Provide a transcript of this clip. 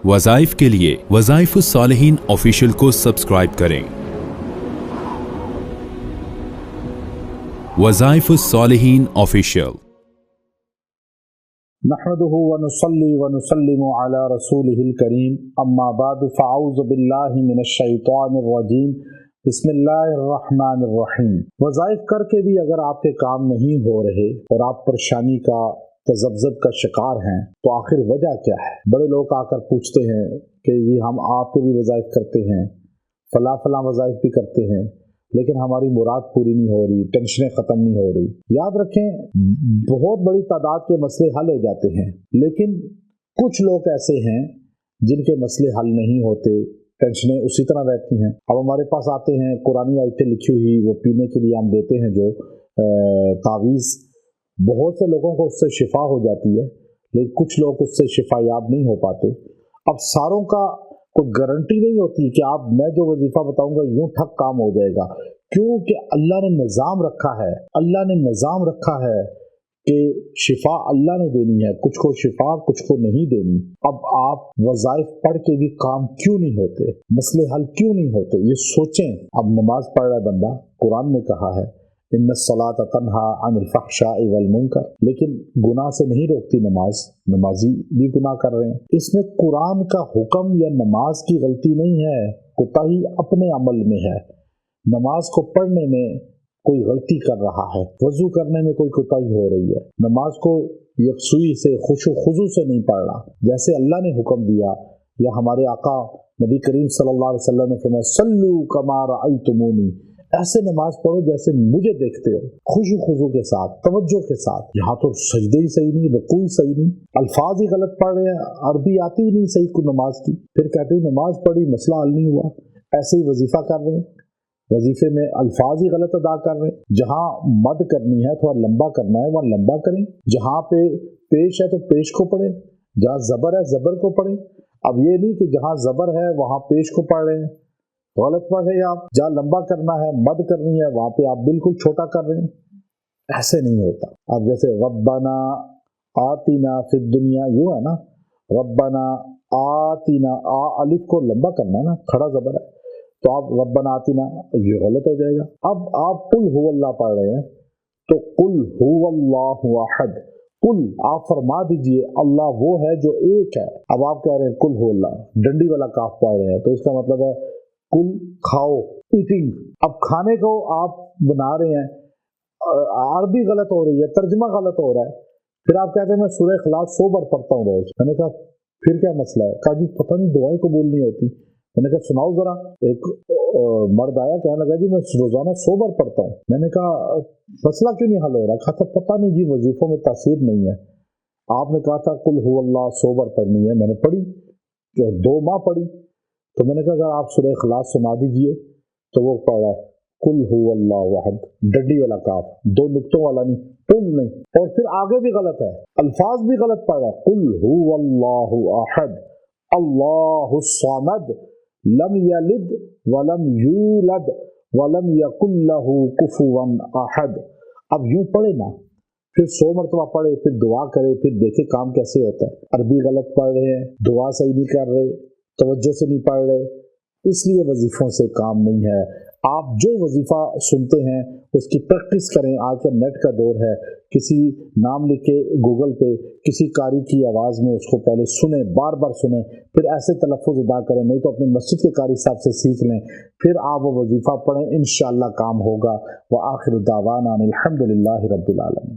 वज़ाइफ के लिए वज़ाइफ़ुस्सालिहीन ऑफिशियल को सब्सक्राइब करें। वज़ाइफ़ुस्सालिहीन ऑफिशियल। नहमदुहु व नुसल्ली व नुसल्लिमु अला रसूलिहिल करीम, अम्मा बादु फ़अऊज़ु बिल्लाहि मिनश्शैतानिर रजीम, बिस्मिल्लाहिर रहमानिर रहीम। वज़ाइफ करके भी अगर आपके काम नहीं हो रहे और आप परेशानी का तज़ब्ज़ब का शिकार हैं तो आखिर वजह क्या है? बड़े लोग आकर पूछते हैं कि जी हम आपके भी वज़ाइफ करते हैं, फला वज़ाइफ भी करते हैं, लेकिन हमारी मुराद पूरी नहीं हो रही, टेंशनें ख़त्म नहीं हो रही। याद रखें, बहुत बड़ी तादाद के मसले हल हो जाते हैं, लेकिन कुछ लोग ऐसे हैं जिनके मसले हल नहीं होते, टेंशनें उसी तरह रहती हैं। अब हमारे पास आते हैं कुरानी आयतें लिखी हुई, वो पीने के लिए हम देते हैं जो तावीज़, बहुत से लोगों को उससे शिफा हो जाती है, लेकिन कुछ लोग उससे शिफा याब नहीं हो पाते। अब सारों का कोई गारंटी नहीं होती कि आप मैं जो वजीफा बताऊंगा यूं ठक काम हो जाएगा, क्योंकि अल्लाह ने निज़ाम रखा है, अल्लाह ने निज़ाम रखा है कि शिफा अल्लाह ने देनी है, कुछ को शिफा कुछ को नहीं देनी। अब आप वज़ाइफ पढ़ के भी काम क्यों नहीं होते, मसले हल क्यों नहीं होते, ये सोचें। अब नमाज पढ़ रहा है बंदा, कुरान ने कहा है इन्नस्सलात तन्हा अनिल फ़हशाइ वल मुनकर, लेकिन गुनाह से नहीं रोकती नमाज, नमाजी भी गुनाह कर रहे हैं। इसमें कुरान का हुक्म या नमाज की गलती नहीं है, कोताही अपने अमल में है। नमाज को पढ़ने में कोई गलती कर रहा है, वजू करने में कोई कोताही हो रही है, नमाज को यकसुई से खुशू खुजू से नहीं पढ़ रहा जैसे अल्लाह ने हुक्म दिया, या हमारे आका नबी करीम सल्लल्लाहु अलैहि वसल्लम ने फरमाया सल्लू कमा रअयतुमूनी, ऐसे नमाज पढ़ो जैसे मुझे देखते हो, खुशू खुजू के साथ, तवज्जो के साथ। यहाँ तो सजदे ही सही नहीं, रुकू ही सही नहीं, अल्फाज ही गलत पढ़ रहे हैं, अरबी आती ही नहीं सही को नमाज की, फिर कहते हैं नमाज पढ़ी मसला हल नहीं हुआ। ऐसे ही वजीफा कर रहे हैं, वजीफे में अल्फाज ही गलत अदा कर रहे हैं। जहाँ मद करनी है, थोड़ा लंबा करना है, वहाँ लंबा करें। जहाँ पे पेश है तो पेश को पढ़े, जहाँ जबर है जबर को पढ़े। अब ये नहीं कि जहाँ जबर है वहाँ पेश को पढ़ रहे हैं, गलत पढ़ रहे हैं आप। जहाँ लंबा करना है, मद करनी है, वहाँ पे आप बिल्कुल छोटा कर रहे हैं, ऐसे नहीं होता। अब जैसे रब्बना आतिना फिद दुनिया, यूं है ना, रब्बना आतिना, आ अलिफ को लंबा करना है ना, खड़ा जबर है, तो आप रब्बना आतिना, ये गलत हो जाएगा। अब आप कुल हुवल्लाह पढ़ रहे हैं तो कुल हुवल्लाहु अहद, कुल आप फरमा दीजिए अल्लाह वो है जो एक है। अब आप कह रहे हैं कुल हुवल्लाह, डंडी वाला काफ पढ़ रहे हैं, तो इसका मतलब है कुल खाओ, ईटिंग। अब खाने को आप बना रहे हैं, अरबी गलत हो रही है, तर्जमा गलत हो रहा है, फिर आप कहते हैं मैं सूरह इखलास 100 बार पढ़ता हूँ रोज। मैंने कहा फिर क्या मसला है? कहा जी पता नहीं दुआएं को बोलनी होती। मैंने कहा सुनाओ जरा। एक मर्द आया, कहने लगा जी मैं रोजाना 100 बार पढ़ता हूँ। मैंने कहा मसला क्यों नहीं हल हो रहा? कहा था पता नहीं जी, वजीफों में तासीर नहीं है। आपने कहा था कुल हुवल्लाह 100 बार पढ़नी है, मैंने पढ़ी, जो 2 माह पढ़ी, तो मैंने कहा अगर आप सूरह इखलास सुना दीजिए, तो वो पढ़ रहा है कुल हुवल्लाहु अहद, डंडी वाला काफ, 2 नुक्तों वाला नहीं, कुल नहीं। और फिर आगे भी गलत है, अल्फाज भी गलत पढ़ रहा है, कुल हुवल्लाहु अहद अल्लाहुस समद लम यलिद वलम यूलद वलम यकुल लहू कुफुवन अहद। अब यूं पढ़े ना, फिर 100 मरतबा पढ़े, फिर दुआ करे, फिर देखे काम कैसे होता है। अरबी गलत पढ़ रहे हैं, दुआ सही नहीं कर रहे, तवज्जो से नहीं पढ़ रहे, इसलिए वजीफों से काम नहीं है। आप जो वजीफा सुनते हैं उसकी प्रैक्टिस करें। आज का नेट का दौर है, किसी नाम लिख के गूगल पे किसी कारी की आवाज़ में उसको पहले सुने, बार बार सुने, फिर ऐसे तलफ़्फ़ुज़ अदा करें, नहीं तो अपने मस्जिद के कारी साहब से सीख लें, फिर आप वो वजीफा पढ़ें, इंशाअल्लाह काम होगा। व आखिर दावाना अनिल हम्दुलिल्लाहि रब्बिल आलमीन।